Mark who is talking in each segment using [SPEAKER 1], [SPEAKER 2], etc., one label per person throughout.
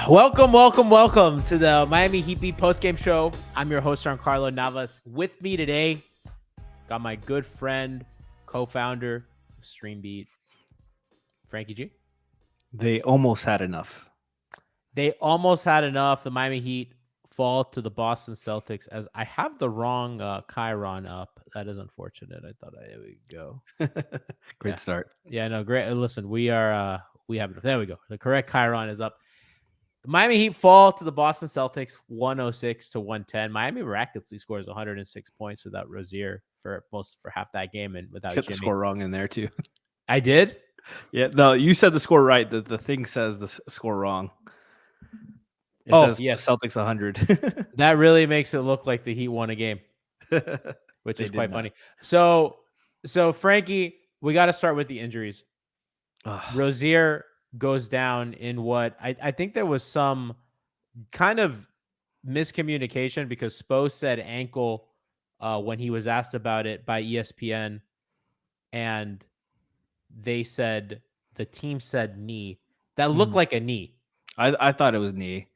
[SPEAKER 1] Welcome to the Miami Heat Beat postgame show. I'm your host, Giancarlo Navas. With me today, got my good friend, co-founder of StreamBeat, Franky G.
[SPEAKER 2] They almost had enough.
[SPEAKER 1] The Miami Heat fall to the Boston Celtics. As I have the wrong Chiron up. That is unfortunate. I thought there we go.
[SPEAKER 2] Great start.
[SPEAKER 1] Yeah, no, great. Listen, we have there we go. The correct Chiron is up. Miami Heat fall to the Boston Celtics 106-110. Miami miraculously scores 106 points without Rozier for half that game and without
[SPEAKER 2] Get
[SPEAKER 1] Jimmy.
[SPEAKER 2] the score wrong in there too.
[SPEAKER 1] I did?
[SPEAKER 2] Yeah, no, you said the score right. The thing says the score wrong. It says
[SPEAKER 1] yes.
[SPEAKER 2] Celtics 100.
[SPEAKER 1] That really makes it look like the Heat won a game, which is quite funny. So Franky, we got to start with the injuries. Rozier goes down in what I think there was some kind of miscommunication because Spo said ankle when he was asked about it by ESPN, and the team said knee. That looked like a knee.
[SPEAKER 2] I thought it was knee.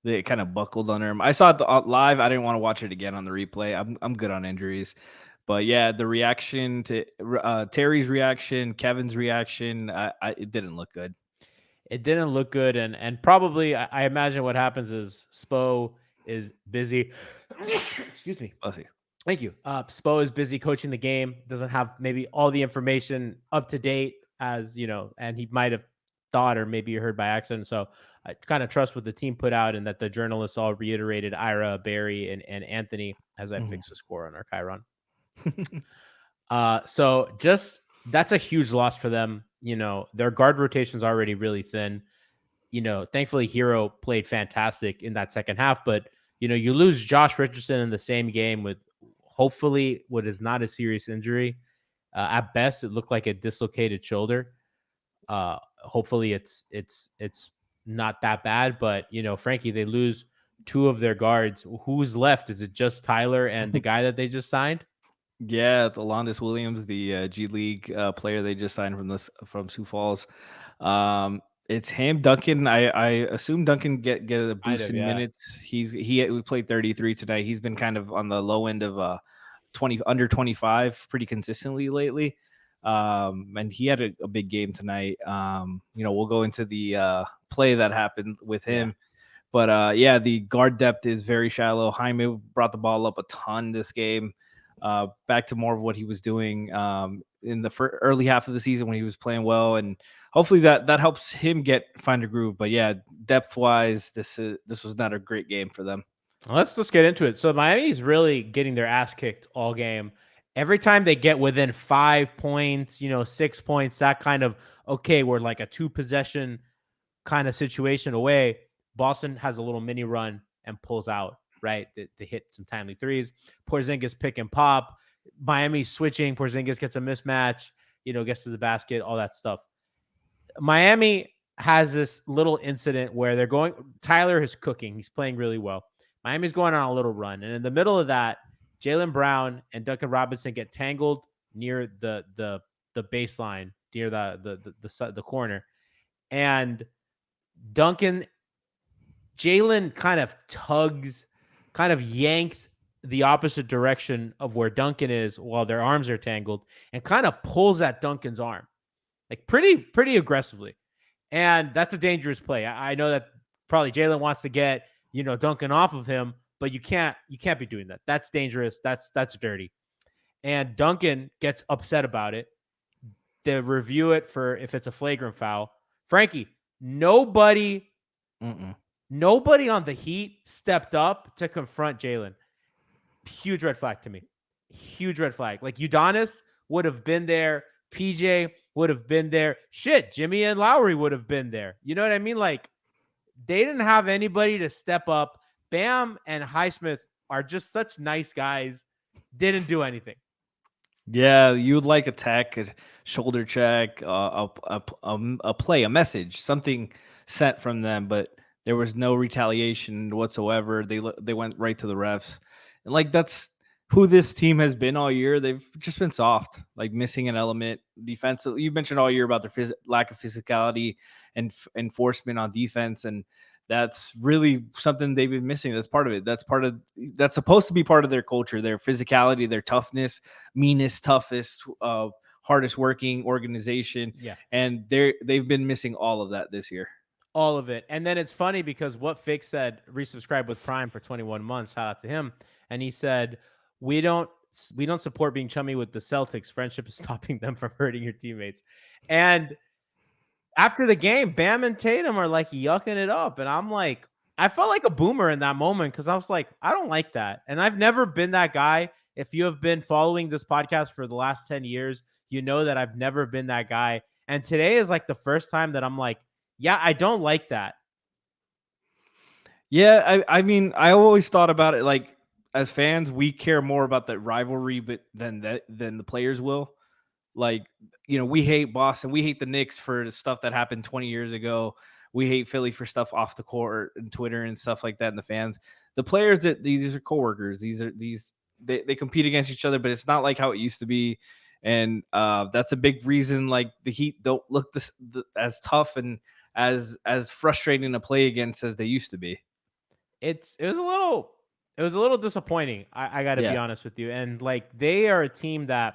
[SPEAKER 2] It kind of buckled under him. I saw it live. I didn't want to watch it again on the replay. I'm good on injuries. But yeah, the reaction to Terry's reaction, Kevin's reaction, it didn't look good.
[SPEAKER 1] It didn't look good, and probably I imagine what happens is Spo is busy. Excuse me. Thank you. Spo is busy coaching the game, doesn't have maybe all the information up to date as you know, and he might have thought or maybe heard by accident. So I kind of trust what the team put out and that the journalists all reiterated Ira, Barry, and Anthony as I fix the score on our Chiron. So just that's a huge loss for them. You know, their guard rotation is already really thin. You know, thankfully Herro played fantastic in that second half, but you know, you lose Josh Richardson in the same game with hopefully what is not a serious injury. At best, it looked like a dislocated shoulder. Hopefully it's not that bad, but you know, Franky, they lose two of their guards. Who's left? Is it just Tyler and the guy that they just signed?
[SPEAKER 2] Yeah, the Alondes Williams, the G League player they just signed from Sioux Falls. It's him, Duncan. I assume Duncan get a boost in minutes. We played 33 tonight. He's been kind of on the low end of under 25 pretty consistently lately. And he had a big game tonight. You know, we'll go into the play that happened with him. Yeah. But yeah, the guard depth is very shallow. Jaime brought the ball up a ton this game. Back to more of what he was doing in the early half of the season when he was playing well, and hopefully that helps him find a groove. But yeah, depth wise, this was not a great game for them.
[SPEAKER 1] Well, let's just get into it. So Miami's really getting their ass kicked all game. Every time they get within 5 points, 6 points, that kind of we're like a 2-possession kind of situation away. Boston has a little mini run and pulls out. Right, they hit some timely threes. Porzingis pick and pop. Miami switching. Porzingis gets a mismatch. Gets to the basket. All that stuff. Miami has this little incident where they're going. Tyler is cooking. He's playing really well. Miami's going on a little run, and in the middle of that, Jaylen Brown and Duncan Robinson get tangled near the baseline, near the corner, and Jaylen kind of yanks the opposite direction of where Duncan is while their arms are tangled and kind of pulls at Duncan's arm, like pretty aggressively. And that's a dangerous play. I know that probably Jaylen wants to get, Duncan off of him, but you can't be doing that. That's dangerous. That's dirty. And Duncan gets upset about it. They review it for if it's a flagrant foul. Franky, nobody on the Heat stepped up to confront Jaylen. Huge red flag to me. Huge red flag. Like Udonis would have been there. PJ would have been there. Shit, Jimmy and Lowry would have been there. You know what I mean? Like, they didn't have anybody to step up. Bam and Highsmith are just such nice guys. Didn't do anything.
[SPEAKER 2] Yeah, you would like a tech, a shoulder check, a play, a message, something sent from them, but there was no retaliation whatsoever. They went right to the refs, and like that's who this team has been all year. They've just been soft, like missing an element. Defensive, you mentioned all year about their lack of physicality and enforcement on defense, and that's really something they've been missing. That's part of it. That's supposed to be part of their culture, their physicality, their toughness, meanest, toughest, hardest working organization.
[SPEAKER 1] Yeah.
[SPEAKER 2] And they've been missing all of that this year.
[SPEAKER 1] All of it. And then it's funny because what Fig said, resubscribe with Prime for 21 months. Shout out to him. And he said, we don't support being chummy with the Celtics. Friendship is stopping them from hurting your teammates. And after the game, Bam and Tatum are like yucking it up. And I'm like, I felt like a boomer in that moment because I was like, I don't like that. And I've never been that guy. If you have been following this podcast for the last 10 years, you know that I've never been that guy. And today is like the first time that I'm like, yeah, I don't like that.
[SPEAKER 2] Yeah, I mean, I always thought about it like as fans, we care more about the rivalry, but than the players will. Like, we hate Boston, we hate the Knicks for the stuff that happened 20 years ago. We hate Philly for stuff off the court and Twitter and stuff like that. And the fans, the players, that these are coworkers. They compete against each other, but it's not like how it used to be. And that's a big reason. Like the Heat don't look as tough and as frustrating to play against as they used to be.
[SPEAKER 1] It was a little disappointing. I got to be honest with you. And like they are a team that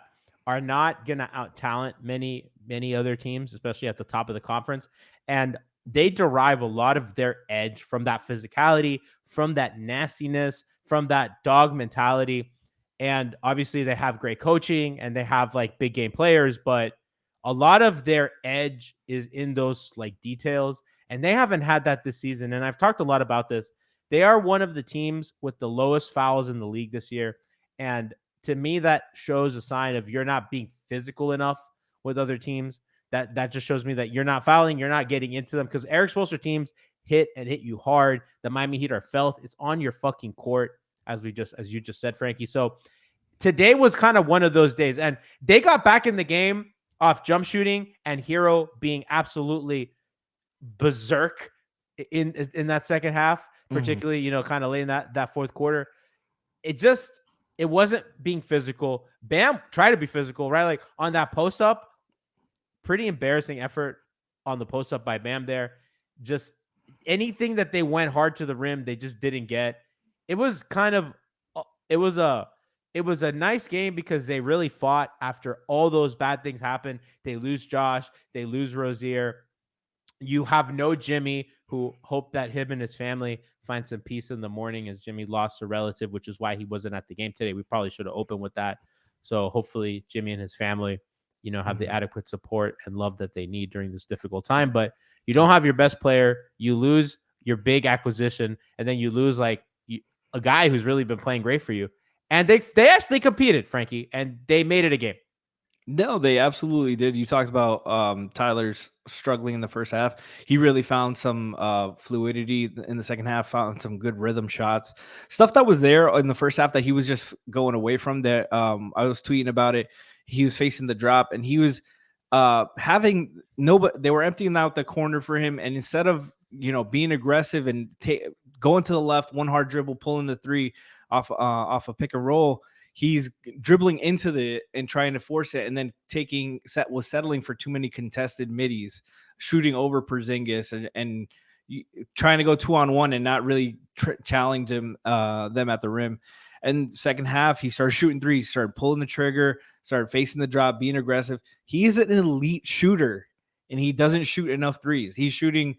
[SPEAKER 1] are not gonna out talent many other teams, especially at the top of the conference. And they derive a lot of their edge from that physicality, from that nastiness, from that dog mentality. And obviously they have great coaching and they have like big game players, but a lot of their edge is in those like details. And they haven't had that this season. And I've talked a lot about this. They are one of the teams with the lowest fouls in the league this year. And to me, that shows a sign of you're not being physical enough with other teams. That just shows me that you're not fouling, you're not getting into them, because Eric Spoelstra teams hit and hit you hard. The Miami Heat are felt. It's on your fucking court, as you just said, Frankie. So today was kind of one of those days, and they got back in the game off jump shooting and Herro being absolutely berserk in that second half, particularly kind of late in that fourth quarter. It wasn't being physical. Bam tried to be physical, right? Like on that post up, pretty embarrassing effort on the post up by Bam there. Just anything that they went hard to the rim, they just didn't get. It was a nice game because they really fought after all those bad things happened. They lose Josh, they lose Rozier. You have no Jimmy, who hope that him and his family find some peace in the morning, as Jimmy lost a relative, which is why he wasn't at the game today. We probably should have opened with that. So hopefully Jimmy and his family, have the adequate support and love that they need during this difficult time. But you don't have your best player. You lose your big acquisition, and then you lose a guy who's really been playing great for you. And they actually competed, Frankie, and they made it a game.
[SPEAKER 2] No, they absolutely did. You talked about Tyler's struggling in the first half. He really found some fluidity in the second half, found some good rhythm shots. Stuff that was there in the first half that he was just going away from. That I was tweeting about it. He was facing the drop, and he was having nobody. They were emptying out the corner for him, and instead of being aggressive and going to the left, one hard dribble, pulling the three off a pick and roll, he's dribbling into and trying to force it, and then was settling for too many contested middies, shooting over Porzingis and trying to go 2-on-1 and not really challenging them at the rim. And second half, he started shooting threes, started pulling the trigger, started facing the drop, being aggressive. He's an elite shooter, and he doesn't shoot enough threes. He's shooting.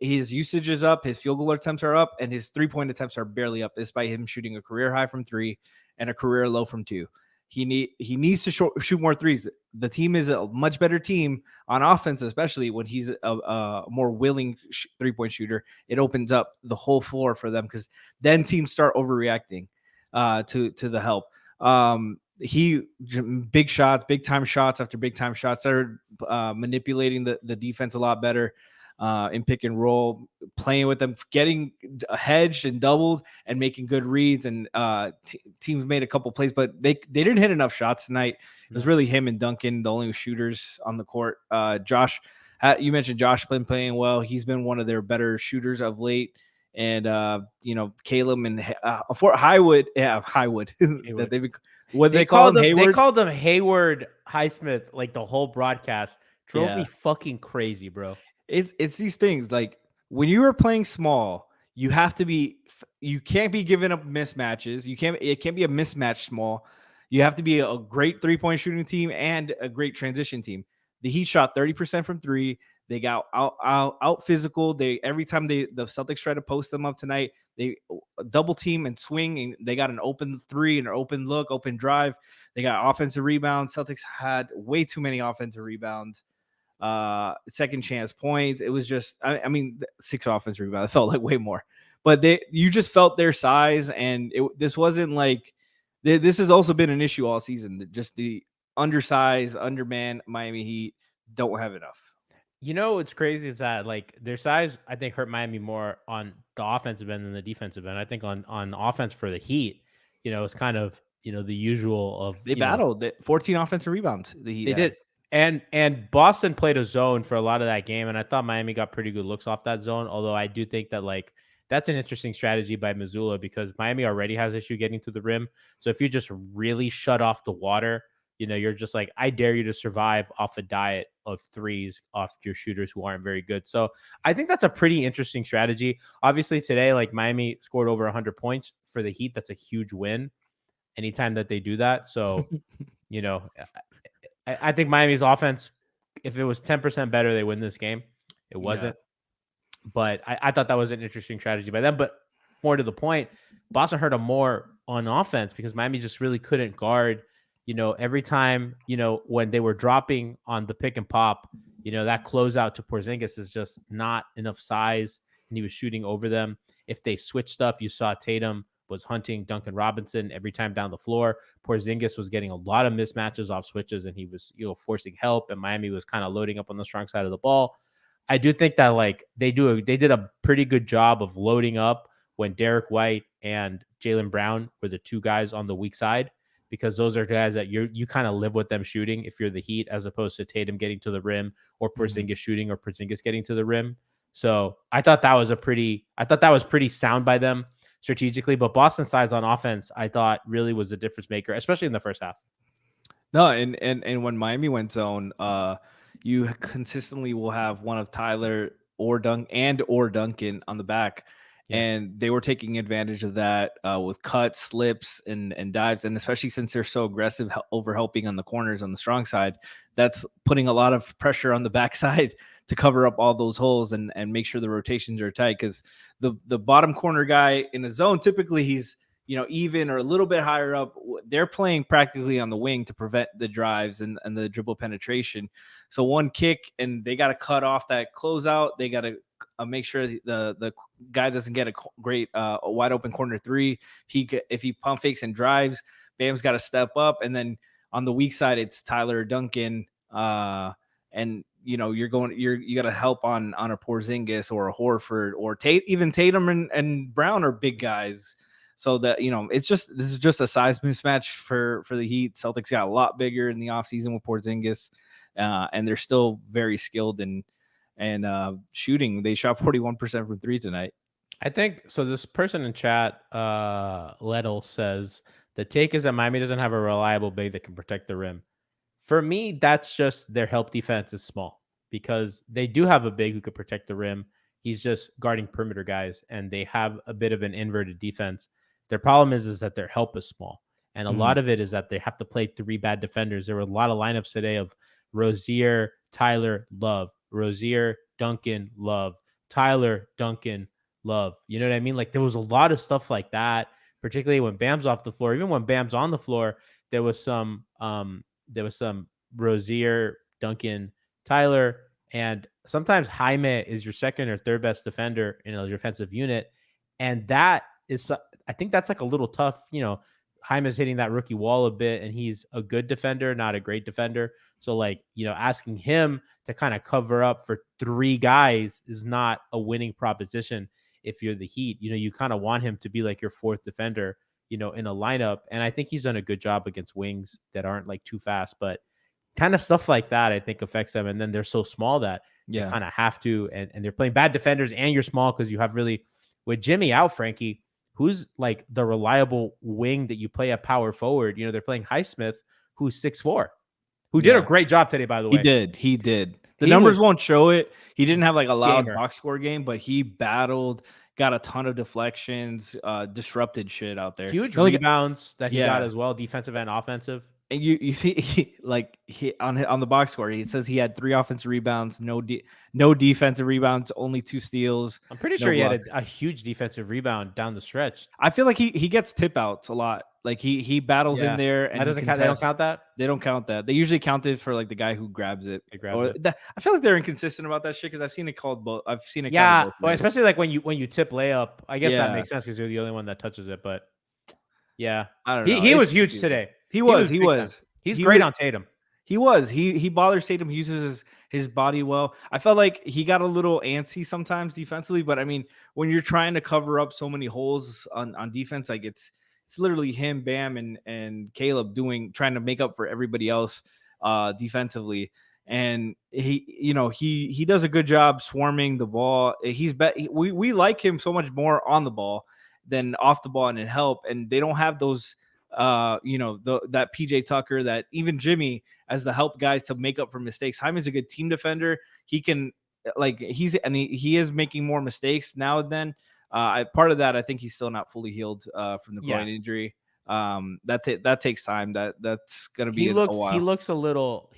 [SPEAKER 2] His usage is up, his field goal attempts are up, and his 3-point attempts are barely up, despite him shooting a career high from 3 and a career low from 2. He needs to shoot more threes. The team is a much better team on offense, especially when he's a more willing 3-point shooter. It opens up the whole floor for them, because then teams start overreacting to the help. He big shots, big time shots after big time shots. Started manipulating the defense a lot better. in pick and roll, playing with them, getting hedged and doubled, and making good reads. And teams made a couple plays, but they didn't hit enough shots tonight. It was really him and Duncan, the only shooters on the court. Josh, you mentioned Josh been playing well. He's been one of their better shooters of late. And Caleb and for Highwood, Highwood. That they've what they call him, Hayward.
[SPEAKER 1] They called him Hayward Highsmith. Like the whole broadcast drove me fucking crazy, bro.
[SPEAKER 2] It's these things, like when you are playing small, you can't be giving up mismatches. It can't be a mismatch small. You have to be a great 3-point shooting team and a great transition team. The Heat shot 30% from 3. They got out physical. Every time the Celtics try to post them up tonight, they double team and swing, and they got an open 3 and an open look, open drive. They got offensive rebounds. Celtics had way too many offensive rebounds. Second chance points. It was just, I mean, 6 offensive rebounds. It felt like way more, but you just felt their size, and this wasn't like this has also been an issue all season. Just the undersized, undermanned Miami Heat don't have enough.
[SPEAKER 1] You know what's crazy is that like their size, I think, hurt Miami more on the offensive end than the defensive end. I think on offense for the Heat, it's kind of the usual of
[SPEAKER 2] they battled 14 offensive rebounds. The Heat
[SPEAKER 1] they did, and Boston played a zone for a lot of that game, and I thought Miami got pretty good looks off that zone. Although I do think that like that's an interesting strategy by Missoula because Miami already has issue getting to the rim. So if you just really shut off the water. You're just like, I dare you to survive off a diet of threes off your shooters who aren't very good. So I think that's a pretty interesting strategy. Obviously today, like Miami scored over 100 points for the Heat. That's a huge win anytime that they do that. So, I think Miami's offense, if it was 10% better, they win this game. It wasn't. Yeah. But I thought that was an interesting strategy by them. But more to the point, Boston hurt them more on offense because Miami just really couldn't guard every time, when they were dropping on the pick and pop, that closeout to Porzingis is just not enough size, and he was shooting over them. If they switched stuff, you saw Tatum was hunting Duncan Robinson every time down the floor. Porzingis was getting a lot of mismatches off switches, and he was, forcing help, and Miami was kind of loading up on the strong side of the ball. I do think that like they did a pretty good job of loading up when Derek White and Jaylen Brown were the two guys on the weak side, because those are guys that you kind of live with them shooting if you're the Heat, as opposed to Tatum getting to the rim or Porzingis shooting or Porzingis getting to the rim. So I thought that was pretty sound by them strategically. But Boston's size on offense, I thought really was a difference maker, especially in the first half.
[SPEAKER 2] No, and when Miami went zone, you consistently will have one of Tyler or Duncan on the back. Yeah. And they were taking advantage of that with cuts, slips, and dives. And especially since they're so aggressive, over helping on the corners on the strong side, that's putting a lot of pressure on the backside to cover up all those holes and make sure the rotations are tight. Because the bottom corner guy in the zone, typically he's even or a little bit higher up. They're playing practically on the wing to prevent the drives and the dribble penetration. So one kick and they got to cut off that closeout. They got to make sure the guy doesn't get a great wide open corner 3. If he pump fakes and drives, Bam's got to step up. And then on the weak side, it's Tyler or Duncan. And you got to help on a Porzingis or a Horford or even Tatum and Brown are big guys. So that, this is just a size mismatch for the Heat. Celtics got a lot bigger in the offseason with Porzingis, and they're still very skilled and shooting. They shot 41% from 3 tonight.
[SPEAKER 1] I think so. This person in chat, Lettle, says the take is that Miami doesn't have a reliable big that can protect the rim. For me, that's just their help defense is small because they do have a big who could protect the rim. He's just guarding perimeter guys, and they have a bit of an inverted defense. Their problem is that their help is small. And a lot of it is that they have to play 3 bad defenders. There were a lot of lineups today of Rozier, Tyler, Love, Rozier, Duncan, Love, Tyler, Duncan, Love. You know what I mean? Like there was a lot of stuff like that, particularly when Bam's off the floor. Even when Bam's on the floor, there was some Rozier, Duncan, Tyler, and sometimes Jaime is your second or third best defender in a defensive unit. And that is, I think that's like a little tough, Hyman's hitting that rookie wall a bit, and he's a good defender, not a great defender. So, like, asking him to kind of cover up for 3 guys is not a winning proposition if you're the Heat. You kind of want him to be like your 4th defender, in a lineup. And I think he's done a good job against wings that aren't like too fast, but kind of stuff like that, I think, affects them. And then they're so small that they kind of have to, and they're playing bad defenders, and you're small because you have really, with Jimmy out, Frankie, who's like the reliable wing that you play at power forward. They're playing Highsmith, who's 6'4", who did a great job today, by the way.
[SPEAKER 2] He did. The numbers won't show it. He didn't have like a loud box score game, but he battled, got a ton of deflections, disrupted shit out there.
[SPEAKER 1] Huge rebounds that he got as well, defensive and offensive.
[SPEAKER 2] And you see, he on the box score, he says he had 3 offensive rebounds, no defensive rebounds, only 2 steals.
[SPEAKER 1] I'm pretty sure he had a huge defensive rebound down the stretch.
[SPEAKER 2] I feel like he gets tip outs a lot. Like he battles in there, and
[SPEAKER 1] that doesn't count. They don't count that.
[SPEAKER 2] They don't count that. They usually count it for like the guy who grabs it. I feel like they're inconsistent about that shit because I've seen it called both. I've seen it.
[SPEAKER 1] Yeah, well, especially like when you tip layup. I guess that makes sense because you're the only one that touches it. But yeah,
[SPEAKER 2] I don't know.
[SPEAKER 1] He was huge today.
[SPEAKER 2] He was.
[SPEAKER 1] He's great on Tatum.
[SPEAKER 2] He was. He bothers Tatum. He uses his body well. I felt like he got a little antsy sometimes defensively, but I mean, when you're trying to cover up so many holes on defense, like it's literally him, Bam, and Caleb trying to make up for everybody else defensively. And he does a good job swarming the ball. We like him so much more on the ball than off the ball and in help. And they don't have those that PJ Tucker, that even Jimmy as the help guys to make up for mistakes. Hyman's a good team defender. He can he is making more mistakes now and then. Part of that, I think he's still not fully healed from the groin injury. That takes time. That's gonna be a while.
[SPEAKER 1] He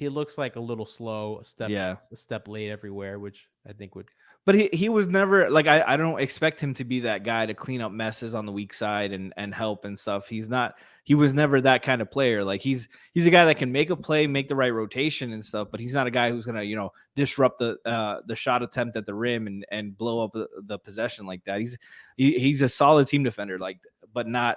[SPEAKER 1] looks like a little slow, a step late everywhere, which I think would.
[SPEAKER 2] But he was never like, I don't expect him to be that guy to clean up messes on the weak side and help and stuff. He was never that kind of player. Like he's a guy that can make a play, make the right rotation and stuff, but he's not a guy who's gonna, disrupt the shot attempt at the rim and blow up the possession like that. He's a solid team defender, but not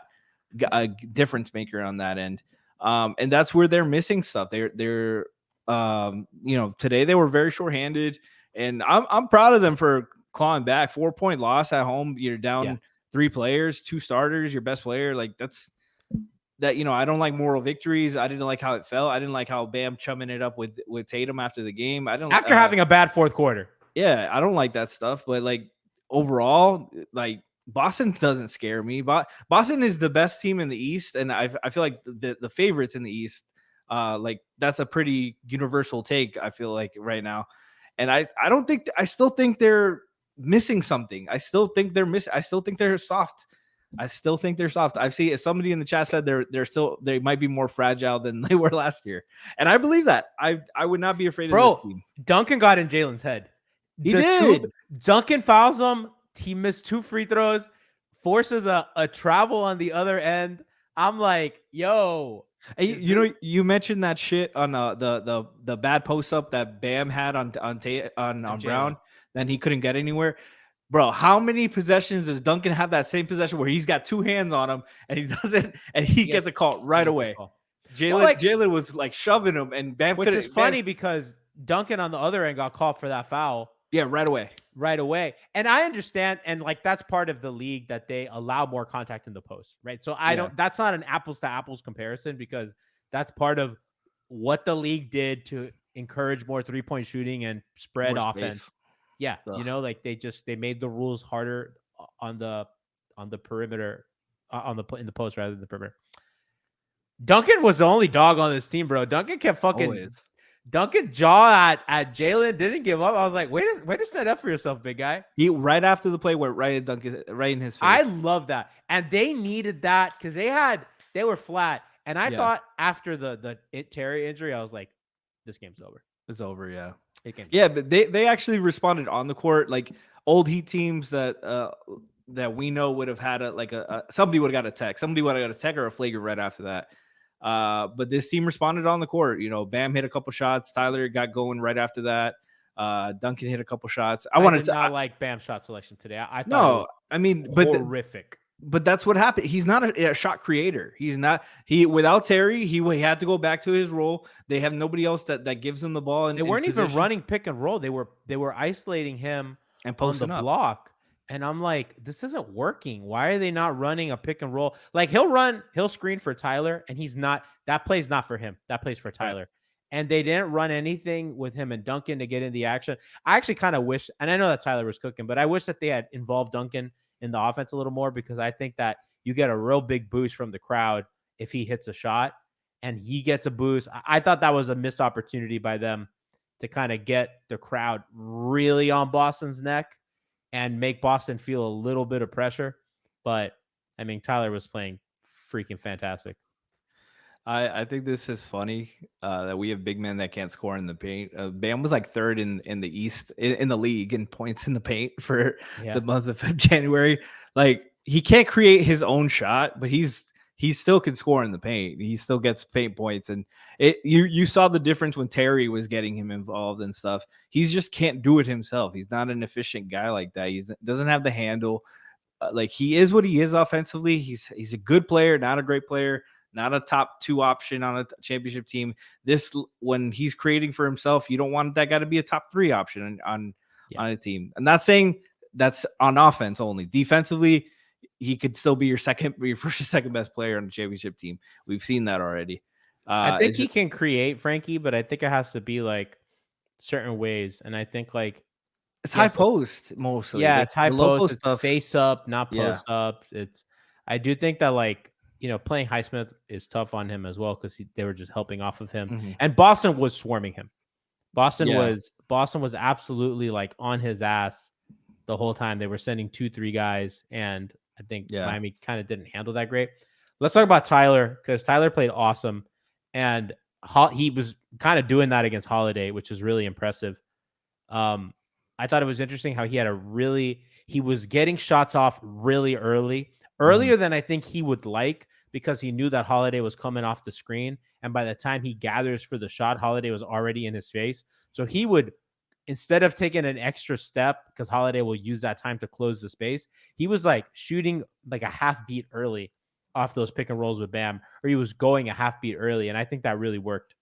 [SPEAKER 2] a difference maker on that end. And that's where they're missing stuff. They're today they were very shorthanded. And I'm proud of them for clawing back. 4-point loss at home. You're down 3 players, 2 starters, your best player. Like I don't like moral victories. I didn't like how it felt. I didn't like how Bam chumming it up with Tatum after the game.
[SPEAKER 1] After having a bad 4th quarter.
[SPEAKER 2] Yeah, I don't like that stuff. But overall, Boston doesn't scare me. Boston is the best team in the East, and I feel like the favorites in the East. That's a pretty universal take, I feel like, right now. And I still think they're missing something. I still think they're soft. I've seen somebody in the chat said they might be more fragile than they were last year. And I believe that. I would not be afraid of this team.
[SPEAKER 1] Duncan got in Jaylen's head.
[SPEAKER 2] He did.
[SPEAKER 1] Duncan fouls him. He missed 2 free throws, forces a travel on the other end. I'm like, yo.
[SPEAKER 2] You mentioned that shit on the bad post up that Bam had on Brown, then he couldn't get anywhere. Bro, how many possessions does Duncan have that same possession where he's got 2 hands on him and he doesn't, and he gets a call right away? Jaylen was shoving him, and Bam,
[SPEAKER 1] which is funny because Duncan on the other end got called for that foul.
[SPEAKER 2] Yeah, right away. And
[SPEAKER 1] I understand, and that's part of the league that they allow more contact in the post, right? So that's not an apples to apples comparison because that's part of what the league did to encourage more 3-point shooting and spread offense. Space. Yeah. Ugh. They made the rules harder on the perimeter, in the post rather than the perimeter. Duncan was the only dog on this team, bro. Duncan kept fucking
[SPEAKER 2] always.
[SPEAKER 1] Duncan jaw at Jaylen, didn't give up. I was like, way to stand up for yourself, big guy.
[SPEAKER 2] He right after the play went right in Duncan, right in his face.
[SPEAKER 1] I love that. And they needed that because they were flat. And I thought after the Terry injury, I was like, this game's over.
[SPEAKER 2] It's over, yeah. But they actually responded on the court. Like old Heat teams that we know would have had somebody would have got a tech. Somebody would have got a tech or a flagrant right after that. But this team responded on the court. Bam hit a couple shots. Tyler got going right after that. Duncan hit a couple shots. I wanted to
[SPEAKER 1] not like Bam's shot selection today. I thought
[SPEAKER 2] no, I mean, but
[SPEAKER 1] horrific.
[SPEAKER 2] But that's what happened. He's not a shot creator. He's not. He without Terry, he had to go back to his role. They have nobody else that gives him the ball
[SPEAKER 1] They
[SPEAKER 2] in
[SPEAKER 1] weren't even
[SPEAKER 2] position
[SPEAKER 1] running pick and roll. They were isolating him
[SPEAKER 2] and
[SPEAKER 1] on the
[SPEAKER 2] posting up.
[SPEAKER 1] block. And I'm like, this isn't working. Why are they not running a pick and roll? Like he'll screen for Tyler, and that play's not for him. That plays for
[SPEAKER 2] Right.
[SPEAKER 1] Tyler. And they didn't run anything with him and Duncan to get in the action. I actually kind of wish, and I know that Tyler was cooking, but I wish that they had involved Duncan in the offense a little more, because I think that you get a real big boost from the crowd if he hits a shot and he gets a boost. I thought that was a missed opportunity by them to kind of get the crowd really on Boston's neck and make Boston feel a little bit of pressure. But I mean, Tyler was playing freaking fantastic.
[SPEAKER 2] I think this is funny that we have big men that can't score in the paint. Bam was like third in the East in the league in points in the paint for
[SPEAKER 1] Yeah.
[SPEAKER 2] the month of January. Like he can't create his own shot, but he still can score in the paint. He still gets paint points, and you saw the difference when Terry was getting him involved and stuff. He just can't do it himself. He's not an efficient guy like that. He doesn't have the handle. Like he is what he is offensively. He's a good player, not a great player, not a top 2 option on a championship team. This when he's creating for himself, you don't want that guy to be a top 3 option on a team. I'm not saying that's on offense only. Defensively, he could still be your first or second best player on the championship team. We've seen that already.
[SPEAKER 1] I think
[SPEAKER 2] It's
[SPEAKER 1] he can create, Frankie, but I think it has to be like certain ways. And I think like,
[SPEAKER 2] high
[SPEAKER 1] yes,
[SPEAKER 2] post mostly.
[SPEAKER 1] yeah,
[SPEAKER 2] Like
[SPEAKER 1] it's high
[SPEAKER 2] the low
[SPEAKER 1] post,
[SPEAKER 2] post
[SPEAKER 1] it's
[SPEAKER 2] stuff.
[SPEAKER 1] face up, not
[SPEAKER 2] Yeah.
[SPEAKER 1] post ups. I do think that like, playing Highsmith is tough on him as well, because they were just helping off of him.
[SPEAKER 2] Mm-hmm.
[SPEAKER 1] And Boston was swarming him. Boston
[SPEAKER 2] Yeah.
[SPEAKER 1] was absolutely like on his ass the whole time. They were sending 2-3 guys, and I think
[SPEAKER 2] Yeah.
[SPEAKER 1] Miami kind of didn't handle that great. Let's talk about Tyler, because Tyler played awesome, and he was kind of doing that against Holiday, which is really impressive. Um, I thought it was interesting how he was getting shots off really early,
[SPEAKER 2] Mm-hmm.
[SPEAKER 1] earlier than I think he would like, because he knew that Holiday was coming off the screen. And by the time he gathers for the shot, Holiday was already in his face. So he would, instead of taking an extra step, because Holiday will use that time to close the space, he was like shooting like a half beat early off those pick and rolls with Bam, or he was going a half beat early. And I think that really worked.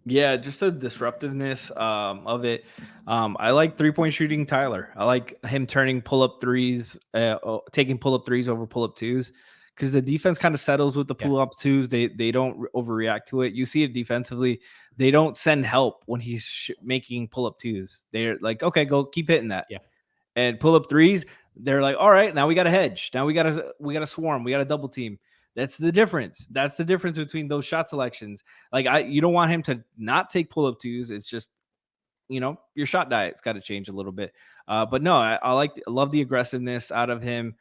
[SPEAKER 2] Yeah, just the disruptiveness of it. I like 3-point shooting Tyler. I like him turning pull up threes, taking pull up threes over pull up twos, because the defense kind of settles with the
[SPEAKER 1] Yeah.
[SPEAKER 2] pull up twos. They don't overreact to it. You see it defensively. They don't send help when he's making pull up twos. They're like, okay, go keep hitting that.
[SPEAKER 1] Yeah.
[SPEAKER 2] And pull up threes, they're like, all right, now we got to hedge. Now we got to swarm. We got to double team. That's the difference. That's the difference between those shot selections. Like you don't want him to not take pull up twos. It's just, your shot diet's got to change a little bit. But no, I love the aggressiveness out of him.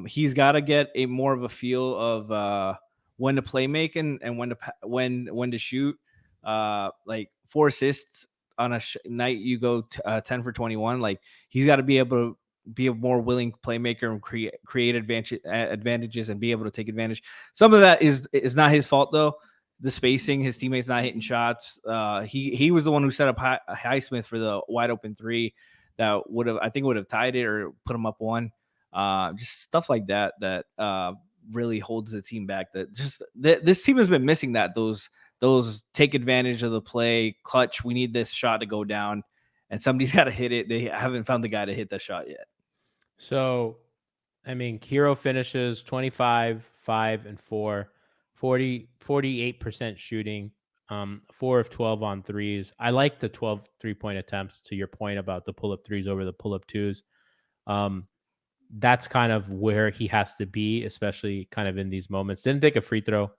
[SPEAKER 2] He's got to get a more of a feel of when to play make and when to shoot. Like 4 assists on a night you go 10 for 21. Like he's got to be able to be a more willing playmaker and create advantages and be able to take advantage. Some of that is not his fault though. The spacing, his teammates not hitting shots. He was the one who set up Highsmith for the wide open 3 that would have tied it or put him up 1. Just stuff like that really holds the team back. This team has been missing that those take advantage of the play, clutch. We need this shot to go down, and somebody's got to hit it. They haven't found the guy to hit that shot yet.
[SPEAKER 1] So, I mean, Herro finishes 25, 5, and 4, 48% shooting, 4 of 12 on threes. I like the 12 3-point attempts, to your point about the pull up threes over the pull up twos. That's kind of where he has to be, especially kind of in these moments. Didn't take a free throw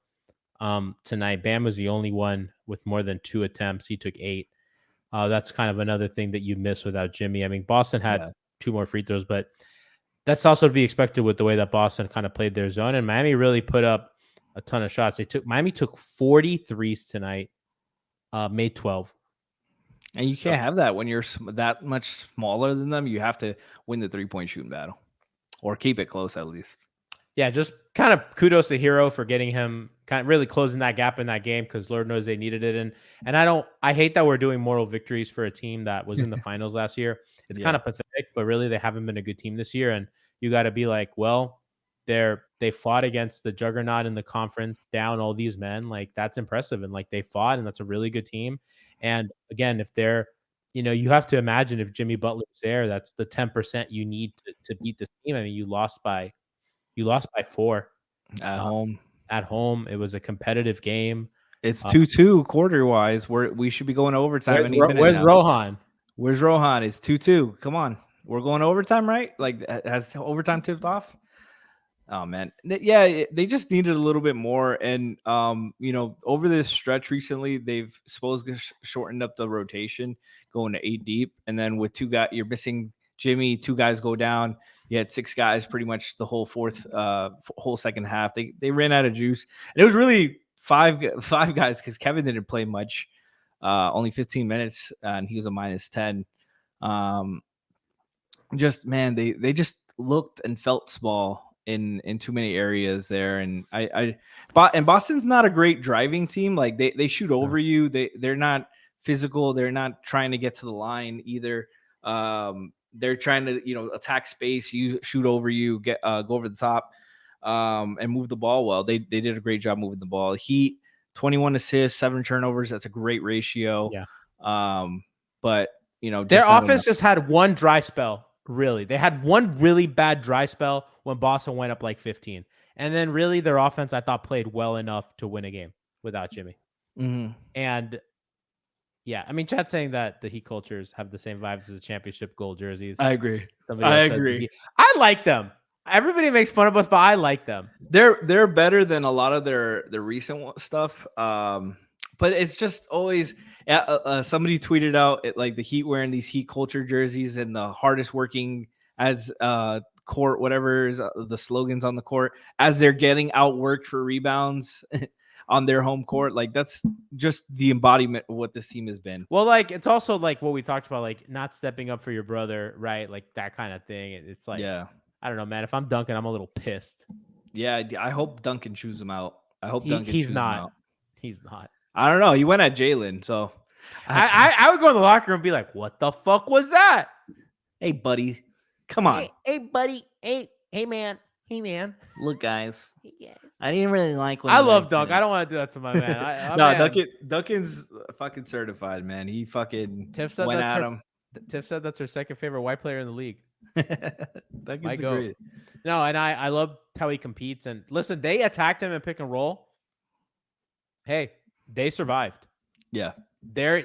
[SPEAKER 1] tonight. Bam was the only one with more than 2 attempts. He took 8. That's kind of another thing that you miss without Jimmy. I mean, Boston had 2 more free throws, but that's also to be expected with the way that Boston kind of played their zone. And Miami really put up a ton of shots. Miami took 43s tonight, made 12.
[SPEAKER 2] And you
[SPEAKER 1] So,
[SPEAKER 2] can't have that when you're that much smaller than them. You have to win the 3-point shooting battle or keep it close at least.
[SPEAKER 1] yeah, just kind of kudos to Herro for getting him kind of really closing that gap in that game, because Lord knows they needed it. And I hate that we're doing moral victories for a team that was in the finals last year. It's kind of pathetic, but really they haven't been a good team this year. And you got to be like, well, they fought against the juggernaut in the conference, down all these men. Like, that's impressive. And like, they fought, and that's a really good team. And again, if they're, you have to imagine if Jimmy Butler's there, that's the 10% you need to beat this team. I mean, you lost by 4
[SPEAKER 2] at home.
[SPEAKER 1] At home. It was a competitive game.
[SPEAKER 2] It's 2-2 quarter wise. We should be going to overtime.
[SPEAKER 1] Where's Rohan?
[SPEAKER 2] Where's Rohan? It's 2-2. Come on, we're going to overtime, right? Like, has overtime tipped off? Oh man, yeah, they just needed a little bit more. And over this stretch recently, they've supposedly shortened up the rotation, going to 8 deep, and then with 2 guys, you're missing Jimmy. 2 guys go down. You had 6 guys pretty much the whole whole second half. They ran out of juice, and it was really five guys because Kevin didn't play much, only 15 minutes, and he was a -10. Just man, they just looked and felt small in too many areas there. And and Boston's not a great driving team. Like, they shoot over you. They're not physical. They're not trying to get to the line either. They're trying to attack space, you shoot over you, go over the top, and move the ball well. They did a great job moving the ball. Heat, 21 assists, 7 turnovers. That's a great ratio.
[SPEAKER 1] Yeah.
[SPEAKER 2] But
[SPEAKER 1] their offense just had one dry spell. Really, they had one really bad dry spell when Boston went up like 15, and then really their offense, I thought, played well enough to win a game without Jimmy.
[SPEAKER 2] Mm-hmm.
[SPEAKER 1] And yeah, I mean, Chad's saying that the Heat cultures have the same vibes as the championship gold jerseys.
[SPEAKER 2] I agree.
[SPEAKER 1] I agree. I like them. Everybody makes fun of us, but I like them.
[SPEAKER 2] They're better than a lot of their recent stuff. But it's just always somebody tweeted out like the Heat wearing these Heat culture jerseys and the hardest working as court, whatever is the slogans on the court, as they're getting outworked for rebounds on their home court. Like, that's just the embodiment of what this team has been.
[SPEAKER 1] Well, like, it's also like what we talked about, like not stepping up for your brother, right? Like that kind of thing. It's like,
[SPEAKER 2] yeah,
[SPEAKER 1] I don't know, man. If I'm Duncan, I'm a little pissed.
[SPEAKER 2] Yeah, I hope Duncan chews him out. I hope Duncan
[SPEAKER 1] he's
[SPEAKER 2] chews
[SPEAKER 1] not.
[SPEAKER 2] him out.
[SPEAKER 1] He's not.
[SPEAKER 2] I don't know. He went at Jaylen, so
[SPEAKER 1] I would go in the locker room and be like, "What the fuck was that?
[SPEAKER 2] Hey, buddy, come on.
[SPEAKER 1] Hey, buddy. Hey, man. Hey, man.
[SPEAKER 2] Look, guys.
[SPEAKER 1] Yes.
[SPEAKER 2] I didn't really like when
[SPEAKER 1] I love Dunk. I don't want to do that to my man.
[SPEAKER 2] No, Duncan's fucking certified, man. He fucking
[SPEAKER 1] Tiff said
[SPEAKER 2] went at him.
[SPEAKER 1] Tiff said that's her second favorite white player in the league.
[SPEAKER 2] Duncan's great.
[SPEAKER 1] No, and I love how he competes. And listen, they attacked him in pick and roll. Hey, they survived.
[SPEAKER 2] Yeah.
[SPEAKER 1] They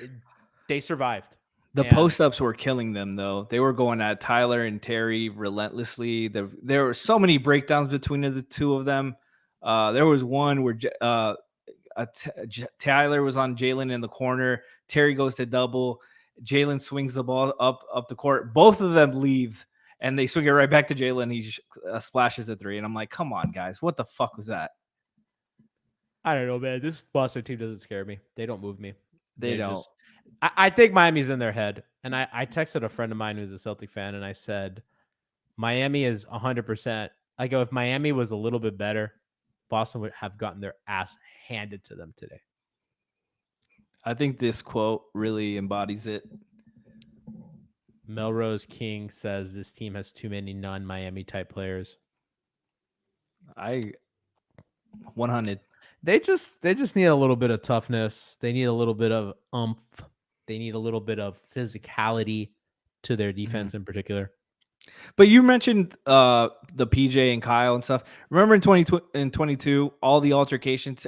[SPEAKER 1] survived.
[SPEAKER 2] The post-ups were killing them, though. They were going at Tyler and Terry relentlessly. There were so many breakdowns between the two of them. There was one where Tyler was on Jaylen in the corner. Terry goes to double. Jaylen swings the ball up the court. Both of them leave, and they swing it right back to Jaylen. He splashes a 3, and I'm like, come on, guys. What the fuck was that?
[SPEAKER 1] I don't know, man. This Boston team doesn't scare me. They don't move me.
[SPEAKER 2] They don't.
[SPEAKER 1] I think Miami's in their head. And I texted a friend of mine who's a Celtic fan, and I said, Miami is 100%. I go, if Miami was a little bit better, Boston would have gotten their ass handed to them today.
[SPEAKER 2] I think this quote really embodies it.
[SPEAKER 1] Melrose King says this team has too many non-Miami type players.
[SPEAKER 2] 100.
[SPEAKER 1] They just need a little bit of toughness. They need a little bit of oomph. They need a little bit of physicality to their defense in particular.
[SPEAKER 2] But you mentioned the PJ and Kyle and stuff. Remember in 2022, all the altercations,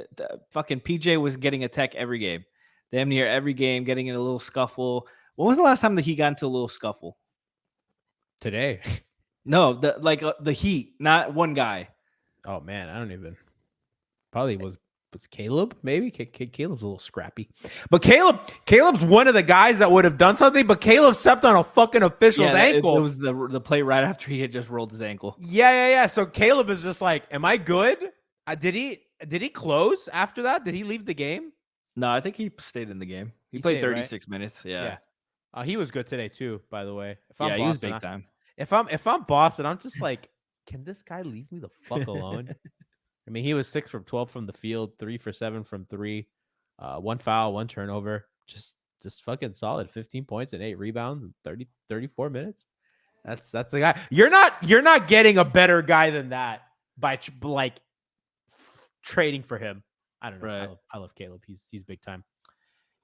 [SPEAKER 2] fucking PJ was getting a tech every game. Damn near every game, getting in a little scuffle. When was the last time that he got into a little scuffle?
[SPEAKER 1] Today.
[SPEAKER 2] No, the Heat, not one guy.
[SPEAKER 1] Oh man, I don't even. Probably was Caleb, maybe? Caleb's a little scrappy. But Caleb's one of the guys that would have done something, but Caleb stepped on a fucking official's ankle.
[SPEAKER 2] It was the play right after he had just rolled his ankle.
[SPEAKER 1] Yeah. So Caleb is just like, am I good? Did he close after that? Did he leave the game?
[SPEAKER 2] No, I think he stayed in the game. He played 36 minutes. Yeah.
[SPEAKER 1] He was good today too, by the way.
[SPEAKER 2] He was big time.
[SPEAKER 1] If I'm Boston, I'm just like, can this guy leave me the fuck alone? I mean, he was 6 from 12 from the field, 3 for 7 from 3, 1 foul, 1 turnover, just fucking solid. 15 points and 8 rebounds in 34 minutes. That's the guy. You're not getting a better guy than that by like trading for him. I don't know.
[SPEAKER 2] Right.
[SPEAKER 1] I love Caleb. He's big time.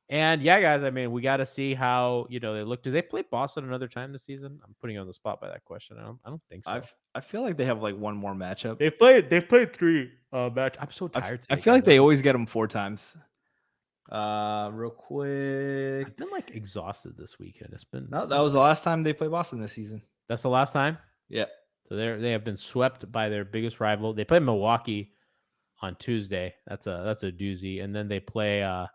[SPEAKER 1] And yeah, guys, I mean, we got to see how, they look. Do they play Boston another time this season? I'm putting you on the spot by that question. I don't think so.
[SPEAKER 2] I feel like they have like one more matchup.
[SPEAKER 1] They've played 3 match. I'm so tired today.
[SPEAKER 2] I feel like they always get them 4 times. Real quick.
[SPEAKER 1] I've been like exhausted this weekend.
[SPEAKER 2] That was the last time they played Boston this season.
[SPEAKER 1] That's the last time?
[SPEAKER 2] Yeah.
[SPEAKER 1] So they have been swept by their biggest rival. They play Milwaukee on Tuesday. That's a doozy. And then they play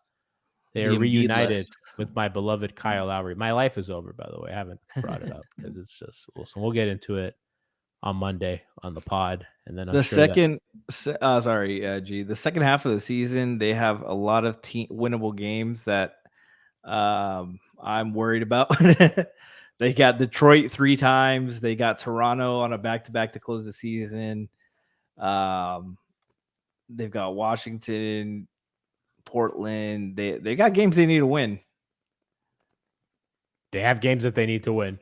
[SPEAKER 1] they are reunited with my beloved Kyle Lowry. My life is over, by the way. I haven't brought it up because it's just awesome. We'll get into it on Monday on the pod. And then
[SPEAKER 2] the second half of the season, they have a lot of winnable games that I'm worried about. They got Detroit 3 times. They got Toronto on a back-to-back to close the season. They've got Washington, Portland. They got games they need to win.
[SPEAKER 1] They have games that they need to win.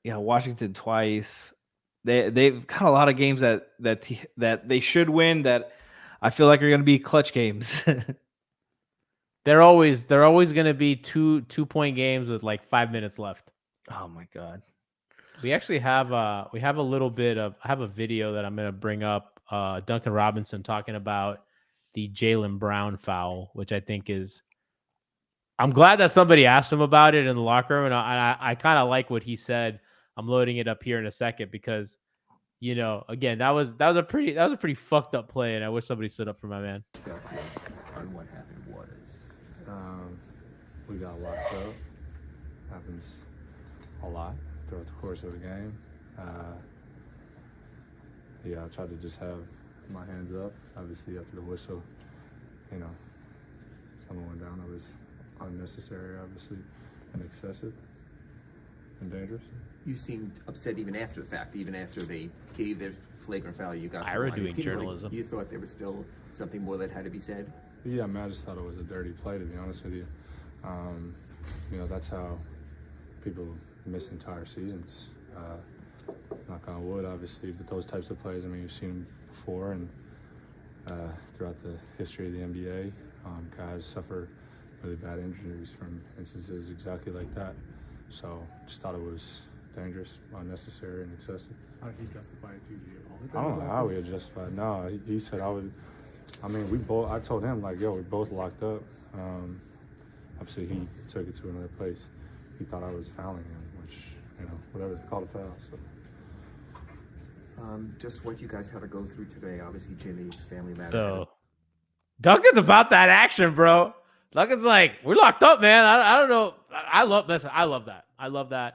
[SPEAKER 2] Washington twice. They've got a lot of games that they should win that I feel like are going to be clutch games.
[SPEAKER 1] They're always going to be 2-point games with like 5 minutes left.
[SPEAKER 2] Oh my God.
[SPEAKER 1] We actually have I have a video that I'm going to bring up. Duncan Robinson talking about the Jaylen Brown foul, which I think is. I'm glad that somebody asked him about it in the locker room, and I kind of like what he said. I'm loading it up here in a second because, again, that was a pretty fucked up play, and I wish somebody stood up for my man.
[SPEAKER 3] And what happened was,
[SPEAKER 4] we got locked up. Happens a lot throughout the course of the game. I tried to just have my hands up. Obviously, after the whistle, someone went down. It was unnecessary, obviously, and excessive and dangerous.
[SPEAKER 3] You seemed upset even after the fact, even after they gave their flagrant foul. You got
[SPEAKER 1] Ira doing journalism.
[SPEAKER 3] Like you thought there was still something more that had to be said.
[SPEAKER 4] Yeah, I just thought it was a dirty play, to be honest with you. That's how people miss entire seasons. Knock on wood, obviously, but those types of plays, you've seen them before, and throughout the history of the NBA, guys suffer really bad injuries from instances exactly like that. So just thought it was dangerous, unnecessary, and excessive.
[SPEAKER 5] How did he justify it to you?
[SPEAKER 4] I don't know how he had justified. No, he said I would. I told him, we both locked up. Obviously, he took it to another place. He thought I was fouling him, which, whatever, they called a foul. So.
[SPEAKER 3] Just what you guys had to go through today. Obviously, Jimmy's family matter.
[SPEAKER 1] So, Duncan's about that action, bro. Duncan's like, we're locked up, man. I don't know. I love that. I love that.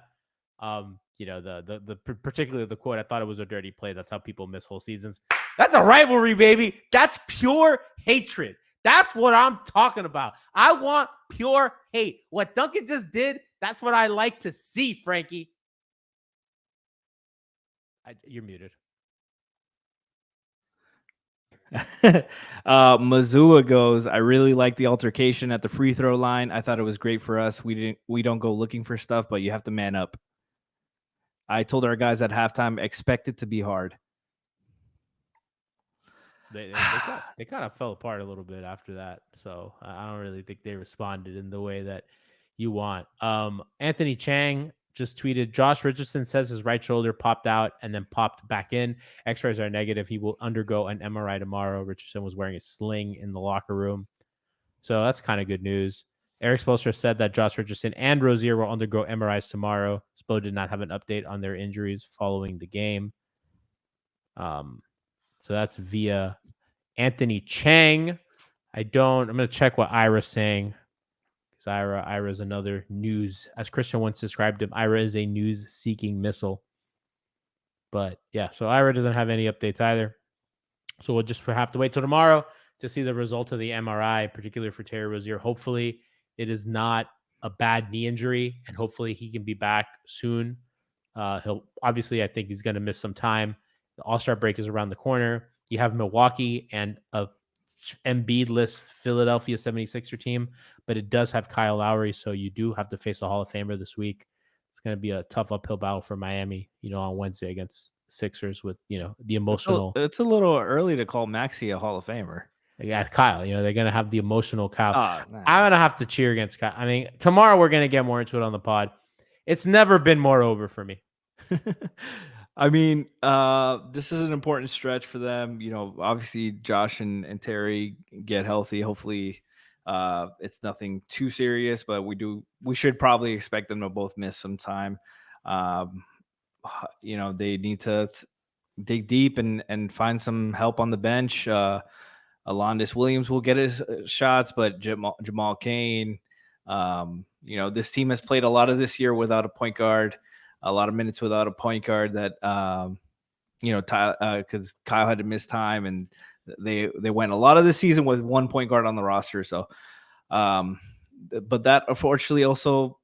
[SPEAKER 1] Particularly the quote, I thought it was a dirty play. That's how people miss whole seasons. That's a rivalry, baby. That's pure hatred. That's what I'm talking about. I want pure hate. What Duncan just did, that's what I like to see, Frankie. You're muted.
[SPEAKER 2] Missoula goes, I really like the altercation at the free throw line. I thought it was great for us. We don't go looking for stuff, but you have to man up. I told our guys at halftime, expect it to be hard.
[SPEAKER 1] They kind of fell apart a little bit after that. So I don't really think they responded in the way that you want. Anthony Chang just tweeted, Josh Richardson says his right shoulder popped out and then popped back in. X-rays are negative. He will undergo an MRI tomorrow. Richardson was wearing a sling in the locker room. So that's kind of good news. Eric Spoelstra said that Josh Richardson and Rozier will undergo MRIs tomorrow. Spo did not have an update on their injuries following the game. So that's via Anthony Chang. I'm going to check what Ira's saying. Because Ira is another news. As Christian once described him, Ira is a news-seeking missile. But yeah, so Ira doesn't have any updates either. So we'll just have to wait till tomorrow to see the result of the MRI, particularly for Terry Rozier. Hopefully it is not a bad knee injury, and hopefully he can be back soon. I think he's going to miss some time. The All-Star break is around the corner. You have Milwaukee and a Embiid-less Philadelphia 76er team, but it does have Kyle Lowry, so you do have to face a Hall of Famer this week. It's going to be a tough uphill battle for Miami, on Wednesday against Sixers with, the emotional.
[SPEAKER 2] It's a little early to call Maxey a Hall of Famer.
[SPEAKER 1] Yeah, Kyle, they're going to have the emotional Kyle.
[SPEAKER 2] Nah.
[SPEAKER 1] I'm going to have to cheer against Kyle. I mean, tomorrow we're going to get more into it on the pod. It's never been more over for me.
[SPEAKER 2] I mean, this is an important stretch for them. Obviously Josh and Terry get healthy. Hopefully it's nothing too serious, but we should probably expect them to both miss some time. They need to dig deep and find some help on the bench. Alondas Williams will get his shots, but Jamal Cain, this team has played a lot of this year without a point guard, a lot of minutes without a point guard that, because Kyle had to miss time, and they went a lot of the season with one point guard on the roster. So, but that unfortunately also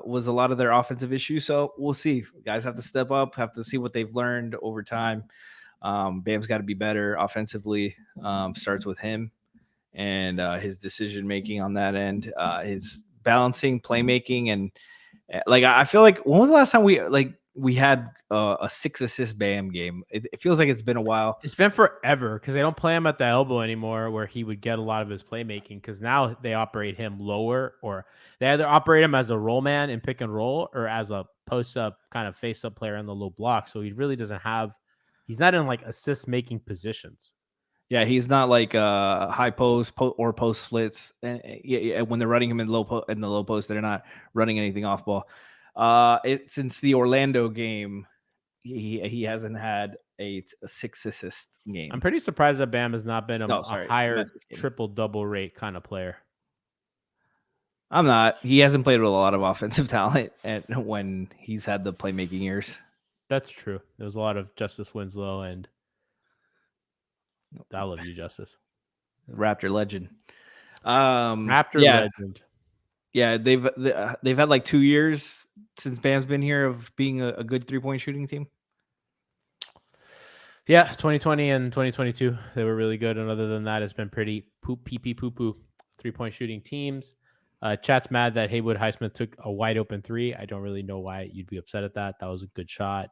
[SPEAKER 2] was a lot of their offensive issues. So we'll see. Guys have to step up, have to see what they've learned over time. Bam's got to be better offensively. Starts with him and his decision making on that end, his balancing, playmaking, and I feel like, when was the last time we had a 6-assist Bam game? It feels like it's been a while.
[SPEAKER 1] It's been forever because they don't play him at the elbow anymore, where he would get a lot of his playmaking. Because now they operate him lower, or they either operate him as a roll man in pick and roll, or as a post up kind of face up player in the low block. So he really doesn't have. He's not in assist making positions.
[SPEAKER 2] Yeah, he's not like high post or post splits. And when they're running him in the low post, they're not running anything off ball. Since the Orlando game, he hasn't had a 6-assist game.
[SPEAKER 1] I'm pretty surprised that Bam has not been a higher triple double rate kind of player.
[SPEAKER 2] I'm not. He hasn't played with a lot of offensive talent, and when he's had the playmaking years.
[SPEAKER 1] That's true. There was a lot of Justice Winslow, and I love you, Justice.
[SPEAKER 2] Raptor legend.
[SPEAKER 1] Legend.
[SPEAKER 2] Yeah, they've had 2 years since Bam's been here of being a good 3-point shooting team.
[SPEAKER 1] Yeah, 2020 and 2022, they were really good. And other than that, it's been pretty poo-poo 3-point shooting teams. Chat's mad that Haywood Highsmith took a wide open 3. I don't really know why you'd be upset at that. That was a good shot.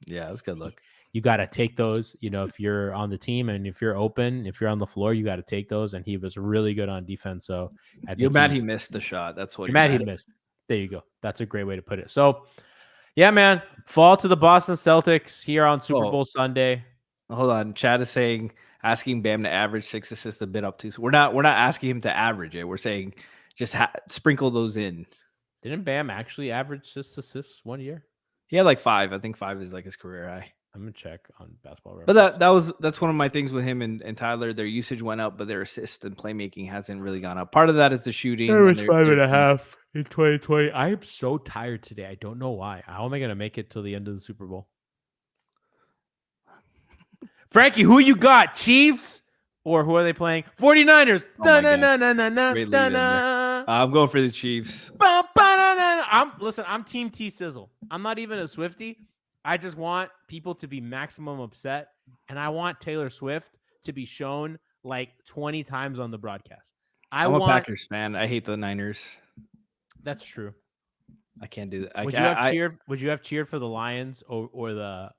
[SPEAKER 2] Yeah, it was a good look.
[SPEAKER 1] You got to take those, if you're on the team and if you're open, if you're on the floor, you got to take those. And he was really good on defense. So
[SPEAKER 2] you're mad he missed the shot. That's what
[SPEAKER 1] you're mad he missed. There you go. That's a great way to put it. So, yeah, man, fall to the Boston Celtics here on Super Bowl Sunday.
[SPEAKER 2] Hold on. Chad is asking Bam to average 6 assists a bit up too. So we're not asking him to average it. We're saying just sprinkle those in.
[SPEAKER 1] Didn't Bam actually average 6 assists one year?
[SPEAKER 2] He had 5. I think 5 is his career high.
[SPEAKER 1] I'm gonna check on Basketball Reference.
[SPEAKER 2] But that's one of my things with him and Tyler. Their usage went up, but their assist and playmaking hasn't really gone up. Part of that is the shooting.
[SPEAKER 1] There was 5.5 in 2020. I am so tired today. I don't know why. How am I gonna make it till the end of the Super Bowl? Frankie, who you got? Chiefs? Or who are they playing? 49ers.
[SPEAKER 2] I'm going for the Chiefs.
[SPEAKER 1] I'm Team T Sizzle. I'm not even a Swiftie. I just want people to be maximum upset, and I want Taylor Swift to be shown 20 times on the broadcast.
[SPEAKER 2] I'm a Packers fan. I hate the Niners.
[SPEAKER 1] That's true.
[SPEAKER 2] I can't do that.
[SPEAKER 1] Would you have cheered for the Lions or the?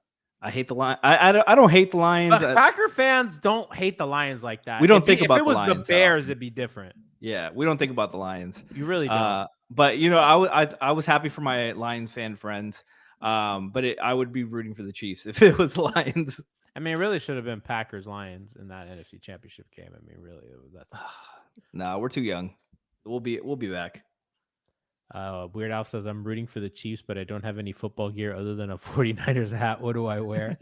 [SPEAKER 2] I hate the Lions. I don't hate the Lions.
[SPEAKER 1] Packer fans don't hate the Lions like that.
[SPEAKER 2] We don't think about the Lions.
[SPEAKER 1] If it was the Bears, it'd be different.
[SPEAKER 2] Yeah, we don't think about the Lions.
[SPEAKER 1] You really don't.
[SPEAKER 2] But I was happy for my Lions fan friends. But I would be rooting for the Chiefs if it was the Lions.
[SPEAKER 1] I mean, it really should have been Packers Lions in that NFC Championship game. I mean, really, that's.
[SPEAKER 2] No, we're too young. We'll be back.
[SPEAKER 1] Weird Al says I'm rooting for the Chiefs, but I don't have any football gear other than a 49ers hat. What do I wear?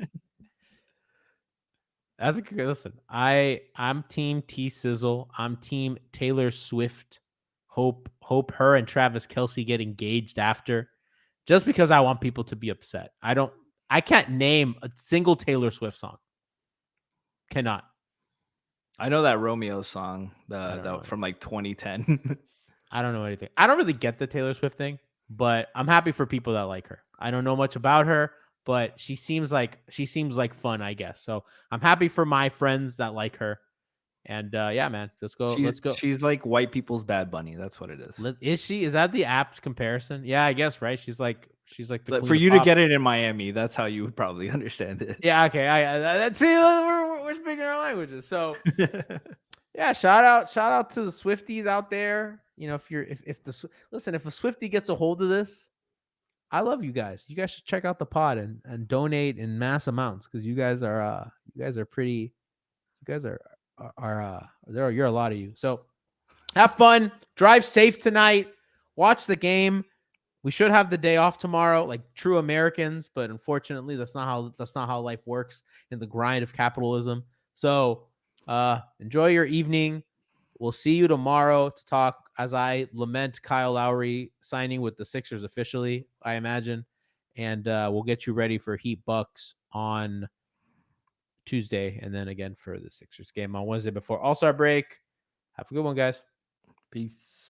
[SPEAKER 1] That's a good listen. I'm Team T Sizzle. I'm Team Taylor Swift. Hope her and Travis Kelce get engaged after. Just because I want people to be upset. I can't name a single Taylor Swift song. Cannot.
[SPEAKER 2] I know that Romeo song from 2010.
[SPEAKER 1] I don't know anything. I don't really get the Taylor Swift thing, but I'm happy for people that like her. I don't know much about her, but she seems like fun, I guess. So I'm happy for my friends that like her. And yeah, man, let's go.
[SPEAKER 2] She's like white people's Bad Bunny. That's what it is.
[SPEAKER 1] Is she? Is that the apt comparison? Yeah, I guess, right? She's like She's like the
[SPEAKER 2] But
[SPEAKER 1] queen
[SPEAKER 2] for
[SPEAKER 1] of
[SPEAKER 2] you to
[SPEAKER 1] pop.
[SPEAKER 2] get it in Miami, that's how you would probably understand it.
[SPEAKER 1] Yeah, okay. See, we're speaking our languages. So yeah, shout out to the Swifties out there. You know, if a Swiftie gets a hold of this, I love you guys. You guys should check out the pod and donate in mass amounts because you guys are pretty. You guys are you're a lot of you. So have fun, drive safe tonight, watch the game. We should have the day off tomorrow, like true Americans, but unfortunately, that's not how life works in the grind of capitalism. So enjoy your evening. We'll see you tomorrow to talk as I lament Kyle Lowry signing with the Sixers officially, I imagine. And we'll get you ready for Heat Bucks on Tuesday and then again for the Sixers game on Wednesday before All-Star break. Have a good one, guys.
[SPEAKER 2] Peace.